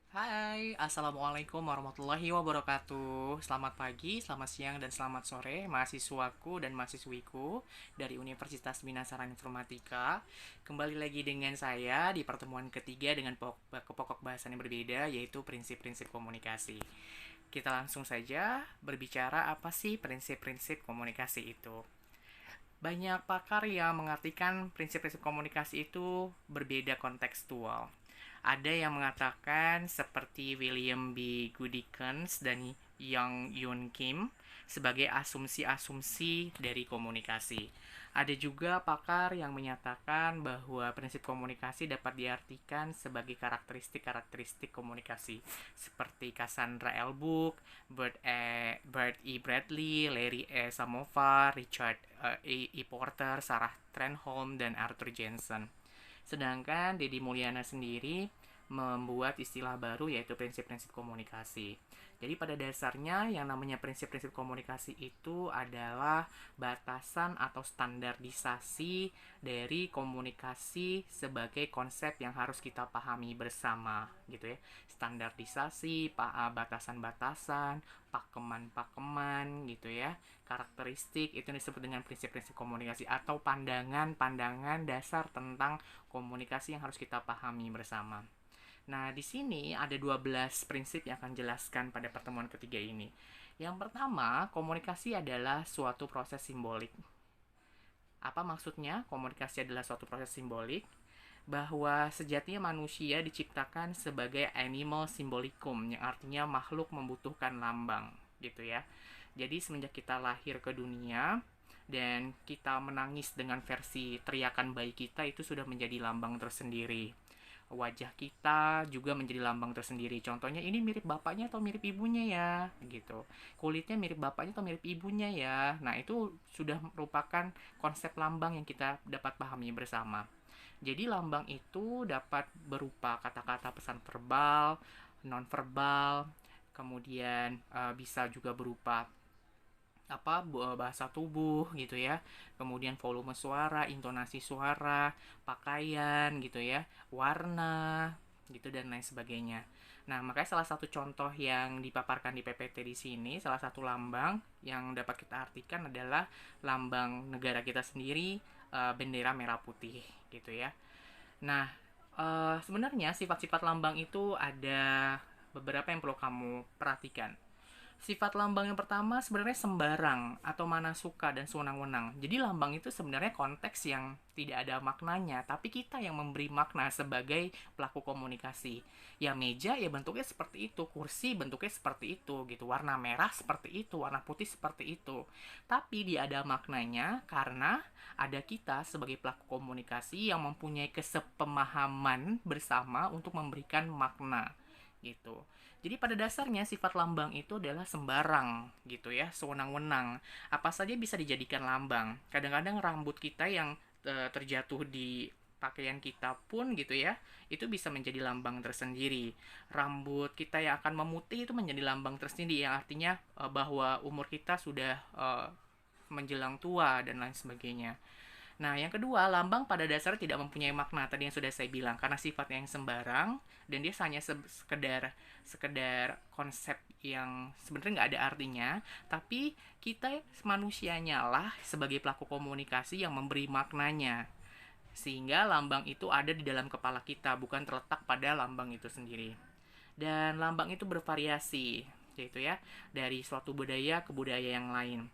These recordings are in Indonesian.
Hai, Assalamualaikum warahmatullahi wabarakatuh. Selamat pagi, selamat siang, dan selamat sore mahasiswaku dan mahasiswiku dari Universitas Binasaran Informatika. Kembali lagi dengan saya di pertemuan ketiga dengan pokok bahasan yang berbeda, yaitu prinsip-prinsip komunikasi. Kita langsung saja berbicara apa sih prinsip-prinsip komunikasi itu. Banyak pakar yang mengartikan prinsip-prinsip komunikasi itu berbeda kontekstual. Ada yang mengatakan seperti William B. Goodikins dan Young Yun Kim sebagai asumsi-asumsi dari komunikasi. Ada juga pakar yang menyatakan bahwa prinsip komunikasi dapat diartikan sebagai karakteristik-karakteristik komunikasi seperti Cassandra L. Book, Bert E. Bradley, Larry E. Samovar, Richard E. Porter, Sarah Trenholm, dan Arthur Jensen. Sedangkan Deddy Mulyana sendiri membuat istilah baru yaitu prinsip-prinsip komunikasi. Jadi pada dasarnya yang namanya prinsip-prinsip komunikasi itu adalah batasan atau standarisasi dari komunikasi sebagai konsep yang harus kita pahami bersama gitu ya. Standarisasi, batasan-batasan, pakeman-pakeman gitu ya. Karakteristik itu disebut dengan prinsip-prinsip komunikasi atau pandangan-pandangan dasar tentang komunikasi yang harus kita pahami bersama. Nah, di sini ada 12 prinsip yang akan jelaskan pada pertemuan ketiga ini. Yang pertama, komunikasi adalah suatu proses simbolik. Apa maksudnya? Komunikasi adalah suatu proses simbolik bahwa sejatinya manusia diciptakan sebagai animal symbolicum yang artinya makhluk membutuhkan lambang gitu ya. Jadi semenjak kita lahir ke dunia dan kita menangis dengan versi teriakan bayi kita itu sudah menjadi lambang tersendiri. Wajah kita juga menjadi lambang tersendiri. Contohnya ini mirip bapaknya atau mirip ibunya ya, gitu. Kulitnya mirip bapaknya atau mirip ibunya ya. Nah, itu sudah merupakan konsep lambang yang kita dapat pahami bersama. Jadi lambang itu dapat berupa kata-kata pesan verbal, non-verbal, kemudian bisa juga berupa bahasa tubuh gitu ya, kemudian volume suara, intonasi suara, pakaian gitu ya, warna gitu dan lain sebagainya. Nah, makanya salah satu contoh yang dipaparkan di PPT di sini, salah satu lambang yang dapat kita artikan adalah lambang negara kita sendiri, bendera merah putih gitu ya. Nah, sebenarnya sifat-sifat lambang itu ada beberapa yang perlu kamu perhatikan. Sifat lambang yang pertama sebenarnya sembarang atau mana suka dan sewenang-wenang. Jadi lambang itu sebenarnya konteks yang tidak ada maknanya, tapi kita yang memberi makna sebagai pelaku komunikasi. Ya meja ya bentuknya seperti itu, kursi bentuknya seperti itu gitu, warna merah seperti itu, warna putih seperti itu. Tapi dia ada maknanya karena ada kita sebagai pelaku komunikasi yang mempunyai kesepemahaman bersama untuk memberikan makna gitu. Jadi pada dasarnya sifat lambang itu adalah sembarang gitu ya, sewenang-wenang. Apa saja bisa dijadikan lambang. Kadang-kadang rambut kita yang terjatuh di pakaian kita pun gitu ya, itu bisa menjadi lambang tersendiri. Rambut kita yang akan memutih itu menjadi lambang tersendiri yang artinya bahwa umur kita sudah menjelang tua dan lain sebagainya. Nah, yang kedua, lambang pada dasarnya tidak mempunyai makna tadi yang sudah saya bilang karena sifatnya yang sembarang dan dia hanya sekedar sekedar konsep yang sebenarnya nggak ada artinya, tapi kita manusianya lah sebagai pelaku komunikasi yang memberi maknanya. Sehingga lambang itu ada di dalam kepala kita, bukan terletak pada lambang itu sendiri. Dan lambang itu bervariasi, yaitu ya, dari suatu budaya ke budaya yang lain.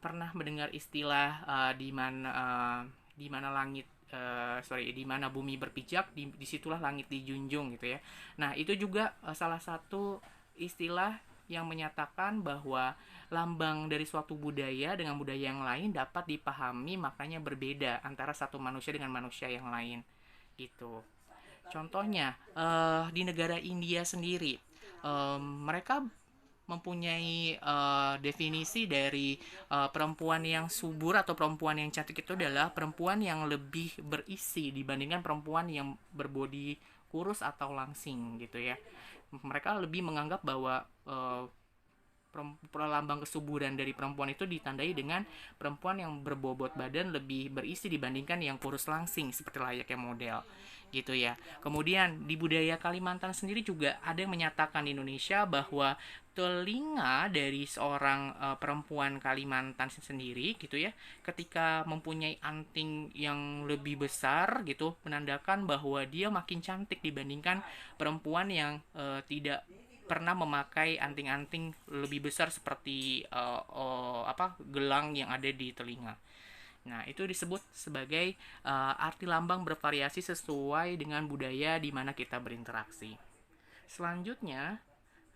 Pernah mendengar istilah di mana di mana bumi berpijak, disitulah langit dijunjung gitu ya. Nah, itu juga salah satu istilah yang menyatakan bahwa lambang dari suatu budaya dengan budaya yang lain dapat dipahami maknanya berbeda antara satu manusia dengan manusia yang lain gitu. Contohnya di negara India sendiri, mereka mempunyai definisi dari perempuan yang subur atau perempuan yang cantik itu adalah perempuan yang lebih berisi dibandingkan perempuan yang berbodi kurus atau langsing gitu ya. Mereka lebih menganggap bahwa lambang kesuburan dari perempuan itu ditandai dengan perempuan yang berbobot badan lebih berisi dibandingkan yang kurus langsing seperti layaknya model gitu ya. Kemudian di budaya Kalimantan sendiri juga ada yang menyatakan di Indonesia bahwa telinga dari seorang perempuan Kalimantan sendiri gitu ya, ketika mempunyai anting yang lebih besar gitu, menandakan bahwa dia makin cantik dibandingkan perempuan yang tidak pernah memakai anting-anting lebih besar seperti gelang yang ada di telinga. Nah, itu disebut sebagai arti lambang bervariasi sesuai dengan budaya di mana kita berinteraksi. Selanjutnya,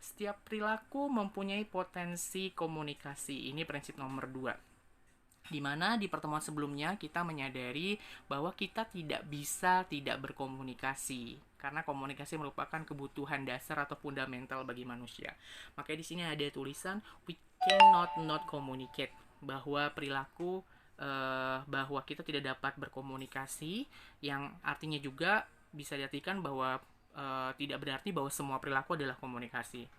setiap perilaku mempunyai potensi komunikasi. Ini prinsip nomor 2. Di mana di pertemuan sebelumnya kita menyadari bahwa kita tidak bisa tidak berkomunikasi karena komunikasi merupakan kebutuhan dasar atau fundamental bagi manusia. Makanya di sini ada tulisan we cannot not communicate, bahwa perilaku bahwa kita tidak dapat berkomunikasi, yang artinya juga bisa diartikan bahwa tidak berarti bahwa semua perilaku adalah komunikasi.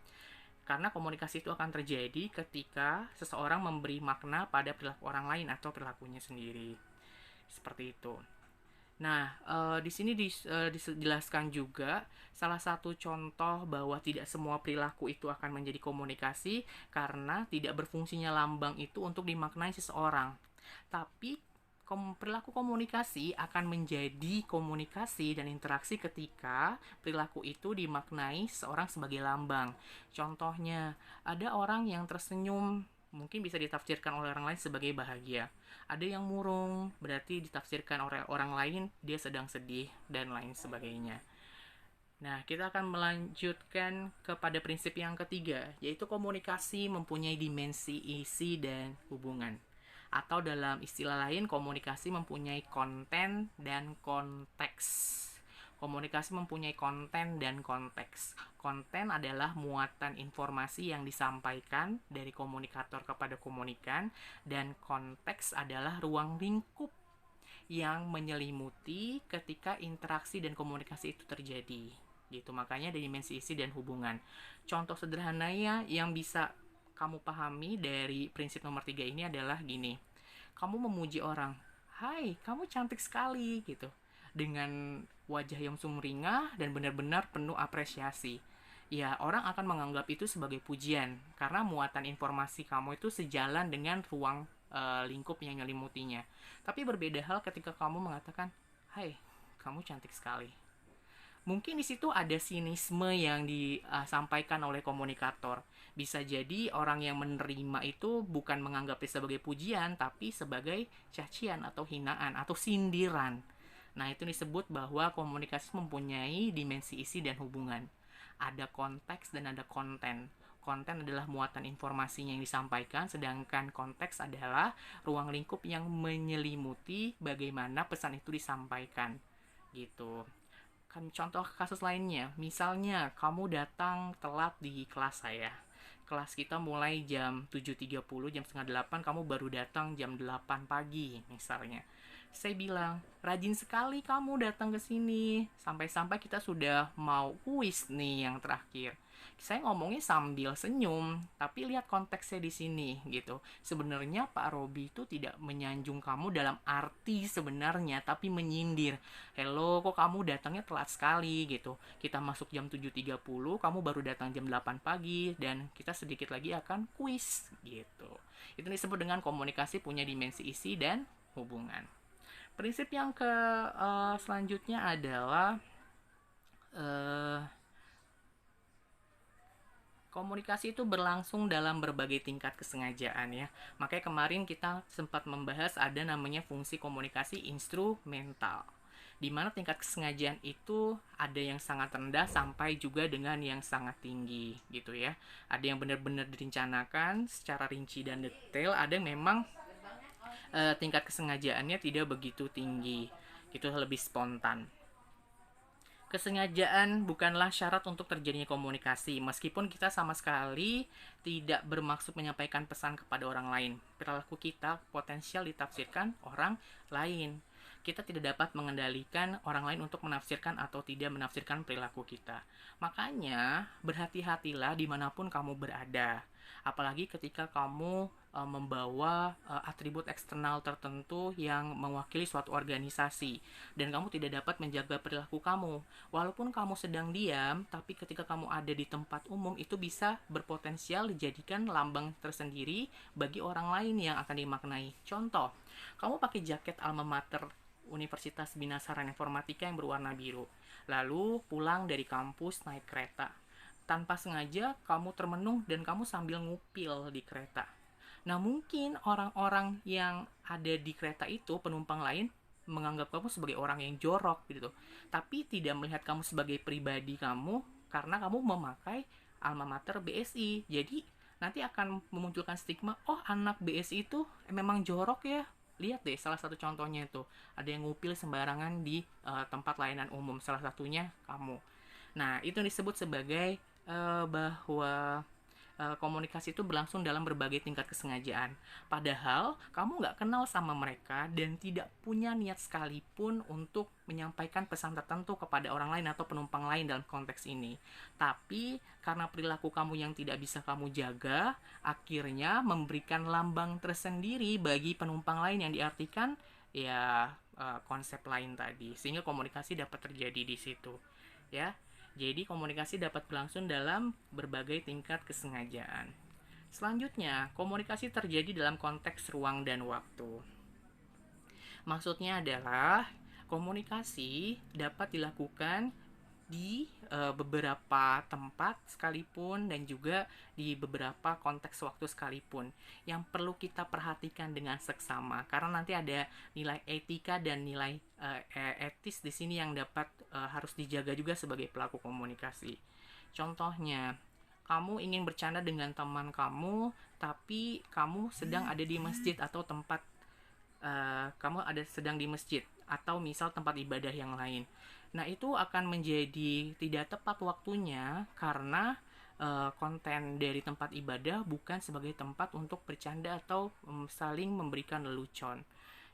Karena komunikasi itu akan terjadi ketika seseorang memberi makna pada perilaku orang lain atau perilakunya sendiri. Seperti itu. Nah, di sini dijelaskan juga salah satu contoh bahwa tidak semua perilaku itu akan menjadi komunikasi karena tidak berfungsinya lambang itu untuk dimaknai seseorang. Tapi perilaku komunikasi akan menjadi komunikasi dan interaksi ketika perilaku itu dimaknai seorang sebagai lambang. Contohnya, ada orang yang tersenyum, mungkin bisa ditafsirkan oleh orang lain sebagai bahagia. Ada yang murung, berarti ditafsirkan oleh orang lain dia sedang sedih, dan lain sebagainya. Nah, kita akan melanjutkan kepada prinsip yang ketiga, yaitu komunikasi mempunyai dimensi isi dan hubungan. Atau dalam istilah lain, komunikasi mempunyai konten dan konteks. Komunikasi mempunyai konten dan konteks. Konten adalah muatan informasi yang disampaikan dari komunikator kepada komunikan, dan konteks adalah ruang lingkup yang menyelimuti ketika interaksi dan komunikasi itu terjadi. Gitu, makanya ada dimensi isi dan hubungan. Contoh sederhananya yang bisa kamu pahami dari prinsip nomor 3 ini adalah gini. Kamu memuji orang, hai kamu cantik sekali gitu, dengan wajah yang sumringah dan benar-benar penuh apresiasi. Ya, orang akan menganggap itu sebagai pujian karena muatan informasi kamu itu sejalan dengan ruang lingkup yang menyelimutinya. Tapi berbeda hal ketika kamu mengatakan, hai kamu cantik sekali. Mungkin di situ ada sinisme yang disampaikan oleh komunikator. Bisa jadi orang yang menerima itu bukan menganggapnya sebagai pujian, tapi sebagai cacian atau hinaan atau sindiran. Nah, itu disebut bahwa komunikasi mempunyai dimensi isi dan hubungan. Ada konteks dan ada konten. Konten adalah muatan informasinya yang disampaikan, sedangkan konteks adalah ruang lingkup yang menyelimuti bagaimana pesan itu disampaikan. Gitu. Kan contoh kasus lainnya, misalnya kamu datang telat di kelas saya. Kelas kita mulai jam 7.30, jam setengah 8, kamu baru datang jam 8 pagi misalnya. Saya bilang, rajin sekali kamu datang ke sini. Sampai-sampai kita sudah mau kuis nih yang terakhir. Saya ngomongnya sambil senyum, tapi lihat konteksnya di sini gitu. Sebenarnya Pak Robi itu tidak menyanjung kamu dalam arti sebenarnya, tapi menyindir. Hello, kok kamu datangnya telat sekali gitu. Kita masuk jam 7.30, kamu baru datang jam 8 pagi, dan kita sedikit lagi akan kuis gitu. Itu disebut dengan komunikasi punya dimensi isi dan hubungan. Prinsip yang selanjutnya adalah komunikasi itu berlangsung dalam berbagai tingkat kesengajaan ya. Makanya kemarin kita sempat membahas ada namanya fungsi komunikasi instrumental, di mana tingkat kesengajaan itu ada yang sangat rendah sampai juga dengan yang sangat tinggi gitu ya. Ada yang benar-benar direncanakan secara rinci dan detail, ada yang memang tingkat kesengajaannya tidak begitu tinggi, itu lebih spontan. Kesengajaan bukanlah syarat untuk terjadinya komunikasi, meskipun kita sama sekali tidak bermaksud menyampaikan pesan kepada orang lain. Perilaku kita potensial ditafsirkan orang lain. Kita tidak dapat mengendalikan orang lain untuk menafsirkan atau tidak menafsirkan perilaku kita. Makanya, berhati-hatilah dimanapun kamu berada. Apalagi ketika kamu membawa atribut eksternal tertentu yang mewakili suatu organisasi dan kamu tidak dapat menjaga perilaku kamu. Walaupun kamu sedang diam, tapi ketika kamu ada di tempat umum itu bisa berpotensial dijadikan lambang tersendiri bagi orang lain yang akan dimaknai. Contoh, kamu pakai jaket alma mater Universitas Binasaran Informatika yang berwarna biru. Lalu pulang dari kampus naik kereta. Tanpa sengaja kamu termenung dan kamu sambil ngupil di kereta. Nah, mungkin orang-orang yang ada di kereta itu, penumpang lain, menganggap kamu sebagai orang yang jorok gitu. Tapi tidak melihat kamu sebagai pribadi kamu karena kamu memakai alma mater BSI. Jadi nanti akan memunculkan stigma, oh anak BSI itu memang jorok ya. Lihat deh, salah satu contohnya itu ada yang ngupil sembarangan di tempat layanan umum, salah satunya kamu. Nah, itu disebut sebagai bahwa komunikasi itu berlangsung dalam berbagai tingkat kesengajaan. Padahal kamu nggak kenal sama mereka dan tidak punya niat sekalipun untuk menyampaikan pesan tertentu kepada orang lain atau penumpang lain dalam konteks ini. Tapi karena perilaku kamu yang tidak bisa kamu jaga, akhirnya memberikan lambang tersendiri bagi penumpang lain yang diartikan ya konsep lain tadi. Sehingga komunikasi dapat terjadi di situ. Ya. Jadi komunikasi dapat berlangsung dalam berbagai tingkat kesengajaan. Selanjutnya, komunikasi terjadi dalam konteks ruang dan waktu. Maksudnya adalah komunikasi dapat dilakukan di beberapa tempat sekalipun dan juga di beberapa konteks waktu sekalipun yang perlu kita perhatikan dengan seksama karena nanti ada nilai etika dan nilai etis di sini yang dapat harus dijaga juga sebagai pelaku komunikasi. Contohnya, kamu ingin bercanda dengan teman kamu tapi kamu sedang ada di masjid atau tempat kamu ada sedang di masjid atau misal tempat ibadah yang lain. Nah, itu akan menjadi tidak tepat waktunya karena konten dari tempat ibadah bukan sebagai tempat untuk bercanda atau saling memberikan lelucon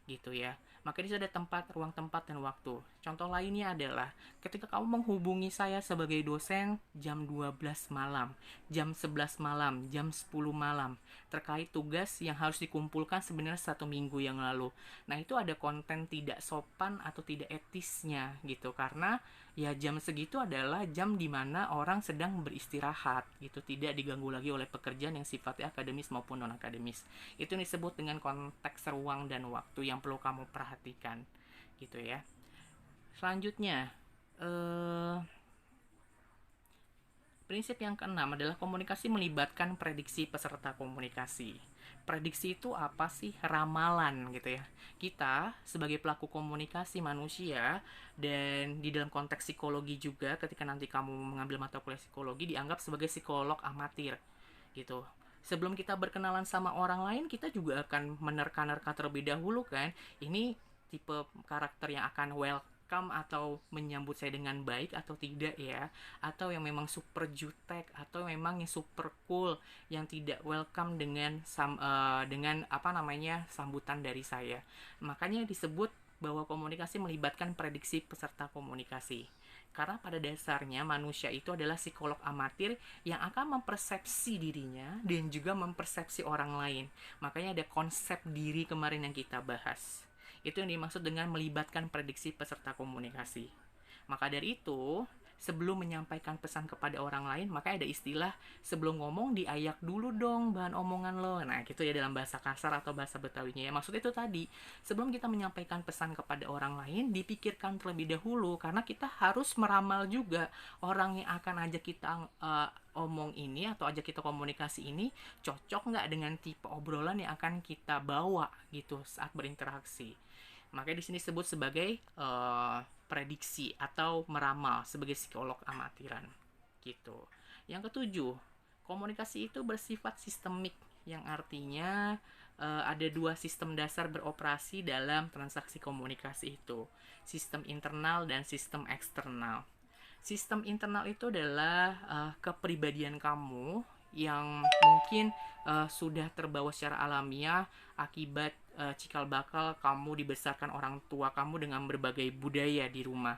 gitu ya. Maka di situ ada tempat, ruang tempat, dan waktu. Contoh lainnya adalah ketika kamu menghubungi saya sebagai dosen jam 12 malam, jam 11 malam, jam 10 malam, terkait tugas yang harus dikumpulkan sebenarnya 1 minggu yang lalu. Nah, itu ada konten tidak sopan atau tidak etisnya gitu, karena ya jam segitu adalah jam dimana orang sedang beristirahat gitu, tidak diganggu lagi oleh pekerjaan yang sifatnya akademis maupun non akademis. Itu disebut dengan konteks ruang dan waktu yang perlu kamu perhatikan gitu ya. Selanjutnya prinsip yang keenam adalah komunikasi melibatkan prediksi peserta komunikasi. Prediksi itu apa sih? Ramalan gitu ya. Kita sebagai pelaku komunikasi manusia dan di dalam konteks psikologi juga ketika nanti kamu mengambil mata kuliah psikologi dianggap sebagai psikolog amatir gitu. Sebelum kita berkenalan sama orang lain, kita juga akan menerka-nerka terlebih dahulu kan. Ini tipe karakter yang akan welcome atau menyambut saya dengan baik atau tidak ya, atau yang memang super jutek atau memang yang super cool yang tidak welcome dengan sambutan dari saya. Makanya disebut bahwa komunikasi melibatkan prediksi peserta komunikasi. Karena pada dasarnya manusia itu adalah psikolog amatir yang akan mempersepsi dirinya dan juga mempersepsi orang lain. Makanya ada konsep diri kemarin yang kita bahas. Itu yang dimaksud dengan melibatkan prediksi peserta komunikasi. Maka dari itu, sebelum menyampaikan pesan kepada orang lain, maka ada istilah sebelum ngomong diayak dulu dong bahan omongan lo. Nah, gitu ya dalam bahasa kasar atau bahasa Betawinya ya. Maksudnya itu tadi, sebelum kita menyampaikan pesan kepada orang lain, dipikirkan terlebih dahulu karena kita harus meramal juga orang yang akan ajak kita omong ini atau ajak kita komunikasi ini cocok nggak dengan tipe obrolan yang akan kita bawa gitu saat berinteraksi. Makanya di sini disebut sebagai prediksi atau meramal sebagai psikolog amatiran gitu. Yang ketujuh, komunikasi itu bersifat sistemik yang artinya ada dua sistem dasar beroperasi dalam transaksi komunikasi itu, sistem internal dan sistem eksternal. Sistem internal itu adalah kepribadian kamu yang mungkin sudah terbawa secara alamiah akibat cikal bakal kamu dibesarkan orang tua kamu dengan berbagai budaya di rumah.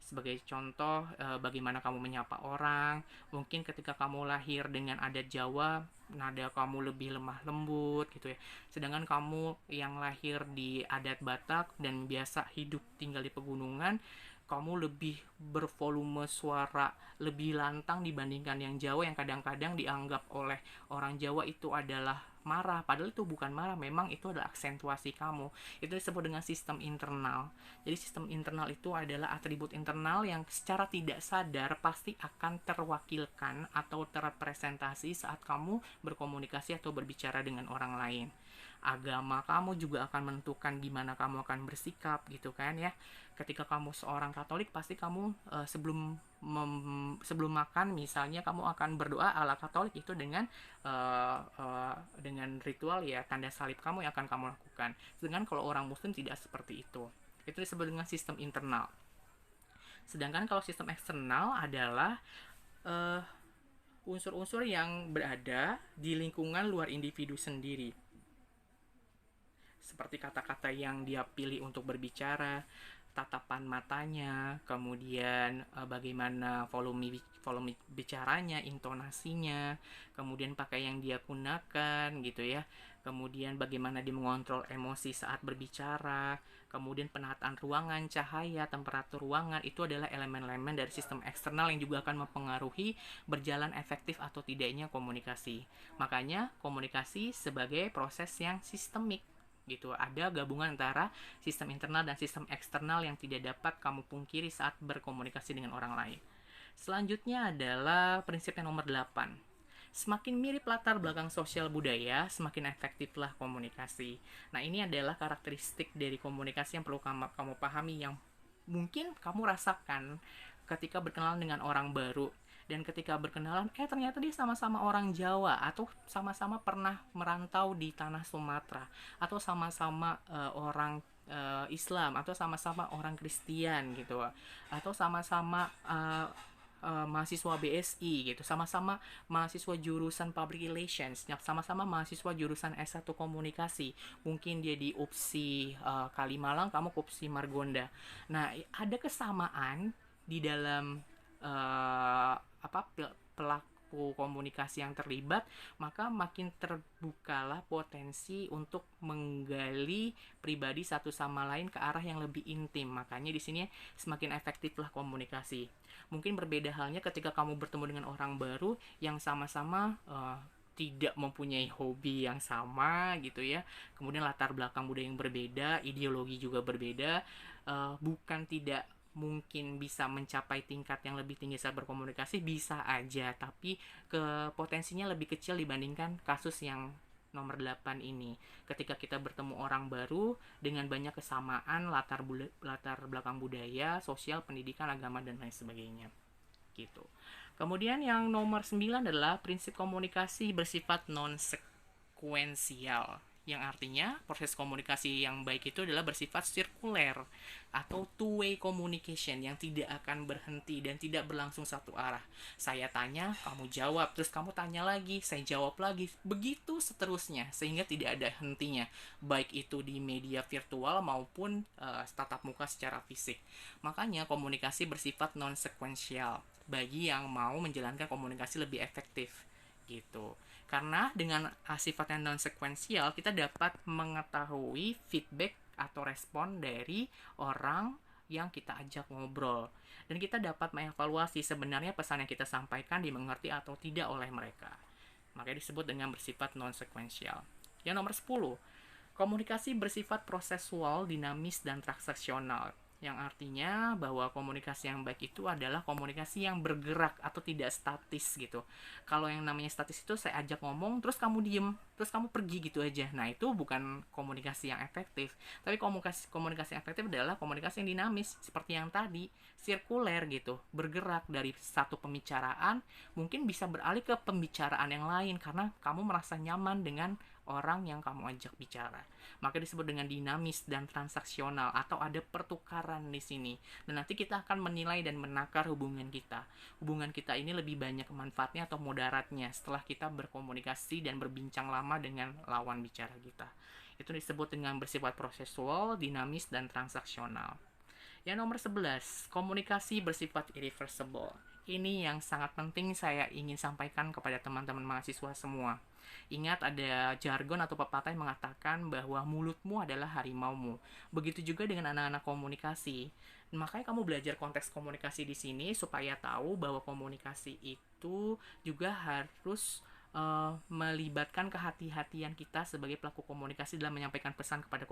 Sebagai contoh, bagaimana kamu menyapa orang. Mungkin ketika kamu lahir dengan adat Jawa, nada kamu lebih lemah lembut gitu ya. Sedangkan kamu yang lahir di adat Batak dan biasa hidup tinggal di pegunungan, kamu lebih bervolume suara lebih lantang dibandingkan yang Jawa, yang kadang-kadang dianggap oleh orang Jawa itu adalah marah, padahal itu bukan marah, memang itu adalah aksentuasi kamu. Itu disebut dengan sistem internal. Jadi sistem internal itu adalah atribut internal yang secara tidak sadar pasti akan terwakilkan atau terrepresentasi saat kamu berkomunikasi atau berbicara dengan orang lain. Agama kamu juga akan menentukan gimana kamu akan bersikap gitu kan ya. Ketika kamu seorang Katolik, pasti kamu sebelum makan misalnya kamu akan berdoa ala Katolik itu dengan ritual ya, tanda salib kamu yang akan kamu lakukan. Sedangkan kalau orang Muslim tidak seperti itu. Itu disebut dengan sistem internal. Sedangkan kalau sistem eksternal adalah uh, unsur-unsur yang berada di lingkungan luar individu sendiri, seperti kata-kata yang dia pilih untuk berbicara, tatapan matanya, kemudian bagaimana volume bicaranya, intonasinya, kemudian pakai yang dia gunakan gitu ya. Kemudian bagaimana dia mengontrol emosi saat berbicara, kemudian penataan ruangan, cahaya, temperatur ruangan, itu adalah elemen-elemen dari sistem eksternal yang juga akan mempengaruhi berjalan efektif atau tidaknya komunikasi. Makanya komunikasi sebagai proses yang sistemik gitu. Ada gabungan antara sistem internal dan sistem eksternal yang tidak dapat kamu pungkiri saat berkomunikasi dengan orang lain. Selanjutnya adalah prinsip yang nomor 8. Semakin mirip latar belakang sosial budaya, semakin efektiflah komunikasi. Nah, ini adalah karakteristik dari komunikasi yang perlu kamu pahami, yang mungkin kamu rasakan ketika berkenalan dengan orang baru. Dan ketika berkenalan, ternyata dia sama-sama orang Jawa, atau sama-sama pernah merantau di tanah Sumatera, atau sama-sama orang Islam, atau sama-sama orang Kristen gitu, atau sama-sama mahasiswa BSI gitu, sama-sama mahasiswa jurusan Public Relations, sama-sama mahasiswa jurusan S1 Komunikasi. Mungkin dia di UPSI Kalimalang, kamu ke UPSI Margonda. Nah, ada kesamaan di dalam pelaku komunikasi yang terlibat, maka makin terbukalah potensi untuk menggali pribadi satu sama lain ke arah yang lebih intim. Makanya di sini semakin efektiflah komunikasi. Mungkin berbeda halnya ketika kamu bertemu dengan orang baru yang sama-sama tidak mempunyai hobi yang sama gitu ya, kemudian latar belakang budaya yang berbeda, ideologi juga berbeda, bukan tidak mungkin bisa mencapai tingkat yang lebih tinggi saat berkomunikasi, bisa aja, tapi potensinya lebih kecil dibandingkan kasus yang nomor 8 ini. Ketika kita bertemu orang baru dengan banyak kesamaan latar belakang budaya, sosial, pendidikan, agama, dan lain sebagainya. Gitu. Kemudian yang nomor 9 adalah prinsip komunikasi bersifat non-sekuensial, yang artinya proses komunikasi yang baik itu adalah bersifat sirkuler atau two-way communication yang tidak akan berhenti dan tidak berlangsung satu arah. Saya tanya, kamu jawab, terus kamu tanya lagi, saya jawab lagi, begitu seterusnya, sehingga tidak ada hentinya, baik itu di media virtual maupun tatap muka secara fisik. Makanya komunikasi bersifat non-sekuensial bagi yang mau menjalankan komunikasi lebih efektif gitu. Karena dengan sifat yang non-sekuensial, kita dapat mengetahui feedback atau respon dari orang yang kita ajak ngobrol. Dan kita dapat mengevaluasi sebenarnya pesan yang kita sampaikan dimengerti atau tidak oleh mereka. Makanya disebut dengan bersifat non-sekuensial. Yang nomor 10, komunikasi bersifat prosesual, dinamis, dan transaksional, yang artinya bahwa komunikasi yang baik itu adalah komunikasi yang bergerak atau tidak statis gitu. Kalau yang namanya statis itu saya ajak ngomong terus kamu diem, terus kamu pergi gitu aja. Nah, itu bukan komunikasi yang efektif. Tapi komunikasi yang efektif adalah komunikasi yang dinamis, seperti yang tadi, sirkuler gitu, bergerak dari satu pembicaraan mungkin bisa beralih ke pembicaraan yang lain karena kamu merasa nyaman dengan orang yang kamu ajak bicara. Maka disebut dengan dinamis dan transaksional, atau ada pertukaran di sini. Dan nanti kita akan menilai dan menakar hubungan kita. Hubungan kita ini lebih banyak manfaatnya atau mudaratnya setelah kita berkomunikasi dan berbincang lama dengan lawan bicara kita. Itu disebut dengan bersifat prosesual, dinamis, dan transaksional. Yang nomor 11, komunikasi bersifat irreversible. Ini yang sangat penting saya ingin sampaikan kepada teman-teman mahasiswa semua. Ingat, ada jargon atau pepatah yang mengatakan bahwa mulutmu adalah harimaumu. Begitu juga dengan anak-anak komunikasi. Makanya kamu belajar konteks komunikasi di sini supaya tahu bahwa komunikasi itu juga harus melibatkan kehati-hatian kita sebagai pelaku komunikasi dalam menyampaikan pesan kepada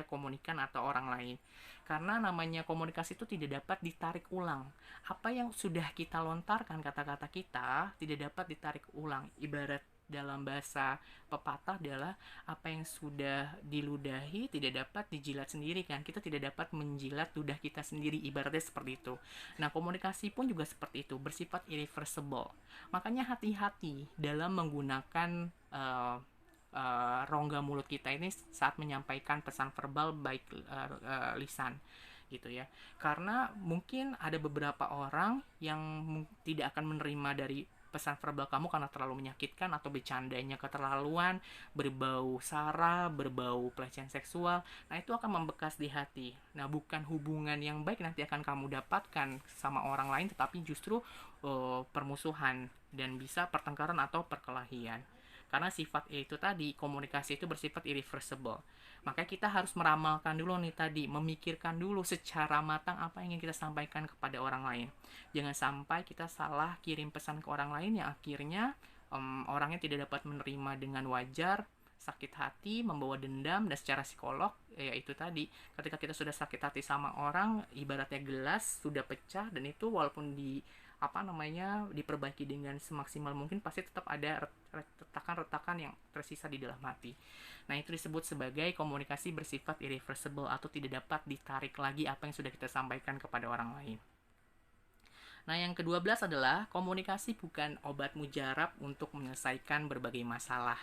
komunikan atau orang lain. Karena namanya komunikasi itu tidak dapat ditarik ulang. Apa yang sudah kita lontarkan, kata-kata kita tidak dapat ditarik ulang. Ibarat dalam bahasa pepatah adalah apa yang sudah diludahi tidak dapat dijilat sendiri kan. Kita tidak dapat menjilat ludah kita sendiri, ibaratnya seperti itu. Nah, komunikasi pun juga seperti itu, bersifat irreversible. Makanya hati-hati dalam menggunakan rongga mulut kita ini saat menyampaikan pesan verbal baik lisan gitu ya. Karena mungkin ada beberapa orang yang tidak akan menerima dari pesan verbal kamu karena terlalu menyakitkan atau bercandanya keterlaluan, berbau sara, berbau pelecehan seksual. Nah, itu akan membekas di hati. Nah, bukan hubungan yang baik nanti akan kamu dapatkan sama orang lain, tetapi justru permusuhan dan bisa pertengkaran atau perkelahian. Karena sifat itu tadi, komunikasi itu bersifat irreversible. Makanya kita harus meramalkan dulu nih tadi, memikirkan dulu secara matang apa yang ingin kita sampaikan kepada orang lain. Jangan sampai kita salah kirim pesan ke orang lain yang akhirnya orangnya tidak dapat menerima dengan wajar, sakit hati, membawa dendam, dan secara psikolog, yaitu tadi, ketika kita sudah sakit hati sama orang, ibaratnya gelas sudah pecah, dan itu walaupun diperbaiki dengan semaksimal mungkin, pasti tetap ada retakan-retakan yang tersisa di dalam hati. Nah, itu disebut sebagai komunikasi bersifat irreversible atau tidak dapat ditarik lagi apa yang sudah kita sampaikan kepada orang lain. Nah, yang ke-12 adalah komunikasi bukan obat mujarab untuk menyelesaikan berbagai masalah.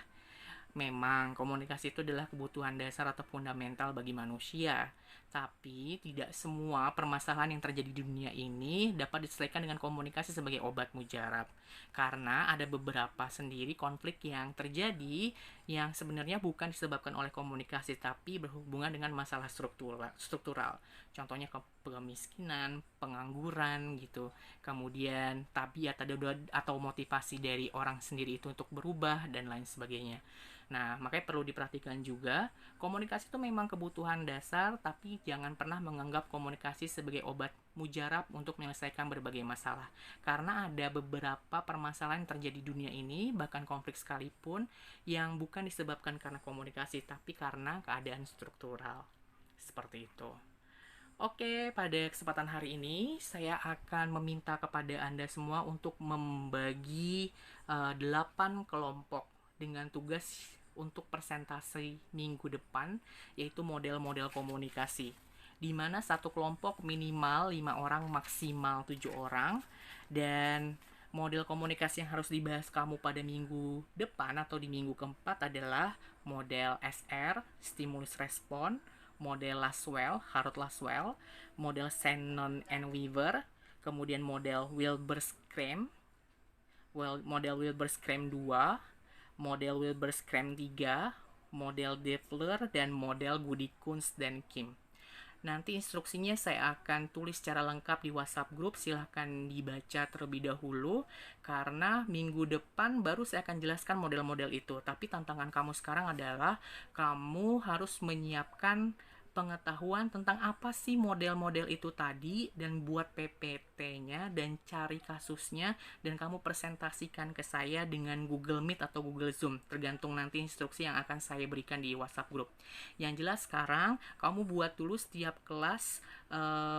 Memang komunikasi itu adalah kebutuhan dasar atau fundamental bagi manusia, tapi tidak semua permasalahan yang terjadi di dunia ini dapat diselesaikan dengan komunikasi sebagai obat mujarab. Karena ada beberapa sendiri konflik yang terjadi yang sebenarnya bukan disebabkan oleh komunikasi, tapi berhubungan dengan masalah struktural. Contohnya kemiskinan, pengangguran gitu. Kemudian tabiat atau motivasi dari orang sendiri itu untuk berubah dan lain sebagainya. Nah, makanya perlu diperhatikan juga, komunikasi itu memang kebutuhan dasar, tapi jangan pernah menganggap komunikasi sebagai obat mujarab untuk menyelesaikan berbagai masalah. Karena ada beberapa permasalahan yang terjadi di dunia ini, bahkan konflik sekalipun, yang bukan disebabkan karena komunikasi, tapi karena keadaan struktural. Seperti itu. Oke, pada kesempatan hari ini saya akan meminta kepada Anda semua untuk membagi 8 kelompok dengan tugas untuk presentasi minggu depan, yaitu model-model komunikasi, di mana satu kelompok minimal 5 orang, maksimal 7 orang, dan model komunikasi yang harus dibahas kamu pada minggu depan atau di minggu keempat adalah model SR, stimulus respon, model Lasswell, Harold Lasswell, model Shannon and Weaver, kemudian model Wilber-Schrem, model Wilber-Schrem 2, model Wilber-Schrem 3, model Devler, dan model Goody-Kunz dan Kim. Nanti instruksinya saya akan tulis secara lengkap di WhatsApp group, silahkan dibaca terlebih dahulu, karena minggu depan baru saya akan jelaskan model-model itu. Tapi tantangan kamu sekarang adalah kamu harus menyiapkan pengetahuan tentang apa sih model-model itu tadi, dan buat PPT-nya dan cari kasusnya, dan kamu presentasikan ke saya dengan Google Meet atau Google Zoom, tergantung nanti instruksi yang akan saya berikan di WhatsApp group. Yang jelas sekarang kamu buat dulu setiap kelas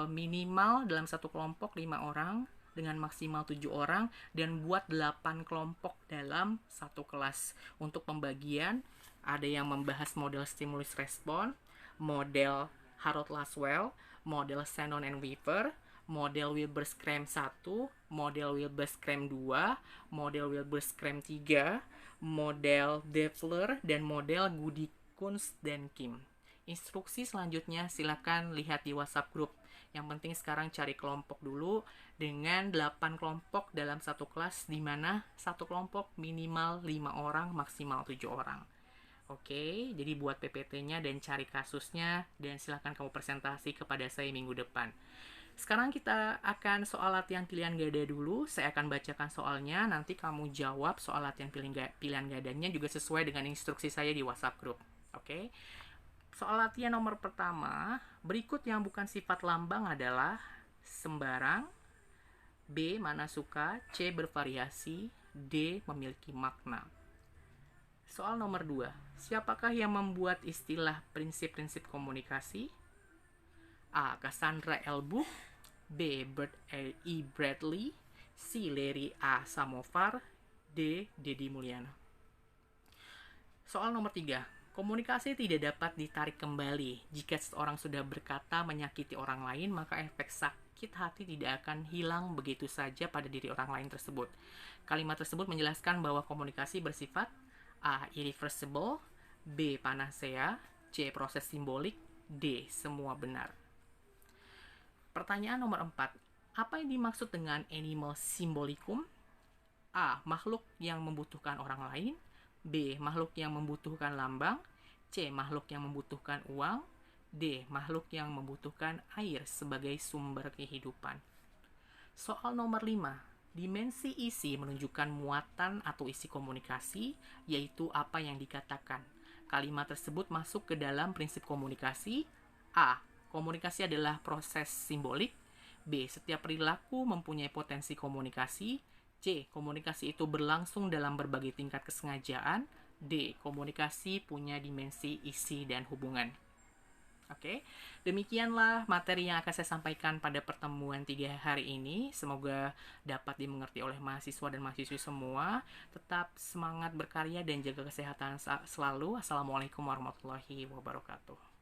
minimal dalam satu kelompok 5 orang dengan maksimal 7 orang, dan buat 8 kelompok dalam satu kelas. Untuk pembagian, ada yang membahas model stimulus respon, model Harold Lasswell, model Shannon and Weaver, model Wilbers-Krem 1, model Wilbers-Krem 2, model Wilbers-Krem 3, model Devler, dan model Goody, Kunz, dan Kim. Instruksi selanjutnya silakan lihat di WhatsApp grup. Yang penting sekarang cari kelompok dulu dengan 8 kelompok dalam satu kelas, di mana satu kelompok minimal 5 orang, maksimal 7 orang. Oke, jadi buat PPT-nya dan cari kasusnya, dan silakan kamu presentasi kepada saya minggu depan. Sekarang kita akan soal latihan pilihan gada dulu. Saya akan bacakan soalnya, nanti kamu jawab soal latihan pilihan gadanya juga sesuai dengan instruksi saya di WhatsApp group. Oke. Soal latihan nomor pertama, berikut yang bukan sifat lambang adalah sembarang, B. mana suka, C. bervariasi, D. memiliki makna. Soal nomor 2, siapakah yang membuat istilah prinsip-prinsip komunikasi? A. Cassandra Elbuch, B. Bert E. Bradley, C. Larry A. Samovar, D. Deddy Mulyana. Soal nomor 3, komunikasi tidak dapat ditarik kembali. Jika seseorang sudah berkata menyakiti orang lain, maka efek sakit hati tidak akan hilang begitu saja pada diri orang lain tersebut. Kalimat tersebut menjelaskan bahwa komunikasi bersifat A. irreversible, B. panacea, C. proses simbolik, D. semua benar. Pertanyaan nomor 4. Apa yang dimaksud dengan animal symbolicum? A. makhluk yang membutuhkan orang lain, B. makhluk yang membutuhkan lambang, C. makhluk yang membutuhkan uang, D. makhluk yang membutuhkan air sebagai sumber kehidupan. Soal nomor 5. Dimensi isi menunjukkan muatan atau isi komunikasi, yaitu apa yang dikatakan. Kalimat tersebut masuk ke dalam prinsip komunikasi. A. Komunikasi adalah proses simbolik. B. Setiap perilaku mempunyai potensi komunikasi. C. Komunikasi itu berlangsung dalam berbagai tingkat kesengajaan. D. Komunikasi punya dimensi isi dan hubungan. Oke, demikianlah materi yang akan saya sampaikan pada pertemuan 3 hari ini. Semoga dapat dimengerti oleh mahasiswa dan mahasiswi semua. Tetap semangat berkarya dan jaga kesehatan selalu. Assalamualaikum warahmatullahi wabarakatuh.